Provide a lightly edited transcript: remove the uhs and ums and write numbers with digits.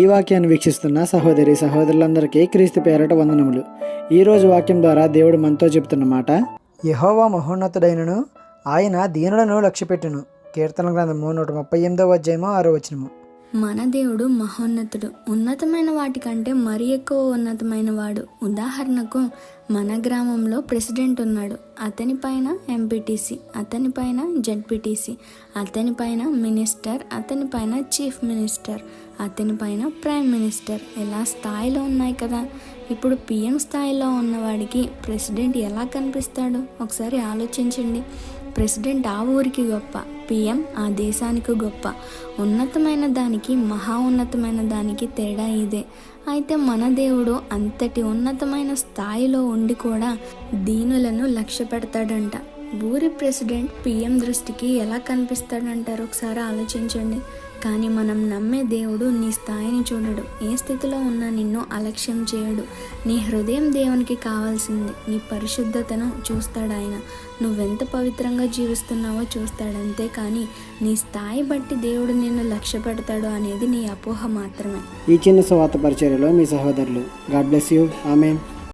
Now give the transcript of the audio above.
ఈ వాక్యాన్ని వీక్షిస్తున్న సహోదరి సహోదరులందరికీ క్రీస్తు పేరట వందనములు. ఈరోజు వాక్యం ద్వారా దేవుడు మనతో చెబుతున్న మాట, యెహోవా మహోన్నతుడైనను ఆయన దీనులను లక్ష్యపెట్టును. కీర్తన గ్రంథము 138వ అధ్యాయము 6వ వచనము. మన దేవుడు మహోన్నతుడు, ఉన్నతమైన వాటికంటే మరి ఎక్కువ ఉన్నతమైన వాడు. ఉదాహరణకు మన గ్రామంలో ప్రెసిడెంట్ ఉన్నాడు, అతని పైన ఎంపీటీసీ, అతని పైన జెడ్పీటీసీ, అతని పైన మినిస్టర్, అతని పైన చీఫ్ మినిస్టర్, అతని పైన ప్రైమ్ మినిస్టర్, ఇలా స్థాయిలో ఉన్నాయి కదా. ఇప్పుడు పిఎం స్థాయిలో ఉన్నవాడికి ప్రెసిడెంట్ ఎలా కనిపిస్తాడు ఒకసారి ఆలోచించండి. ప్రెసిడెంట్ ఆ ఊరికి గొప్ప, పిఎం ఆ దేశానికి గొప్ప. ఉన్నతమైన దానికి మహా ఉన్నతమైన దానికి తేడా ఇదే. అయితే మన దేవుడు అంతటి ఉన్నతమైన స్థాయిలో ఉండి కూడా దీనులను లక్ష్య పెడతాడంట. ఊరి ప్రెసిడెంట్ పిఎం దృష్టికి ఎలా కనిపిస్తాడంటారు ఒకసారి ఆలోచించండి. కానీ మనం నమ్మే దేవుడు నీ స్థాయిని చూడడు, ఏ స్థితిలో ఉన్నా నిన్ను అలక్ష్యం చేయడు. నీ హృదయం దేవునికి కావాల్సింది, నీ పరిశుద్ధతను చూస్తాడు ఆయన. నువ్వెంత పవిత్రంగా జీవిస్తున్నావో చూస్తాడు, అంతే. కానీ నీ స్థాయి బట్టి దేవుడు నిన్ను లక్ష్య పెడతాడు అనేది నీ అపోహ మాత్రమే. ఈ చిన్న సువార్త పరిచర్యలో మీ సహోదరులు. God bless you. ఆమేన్.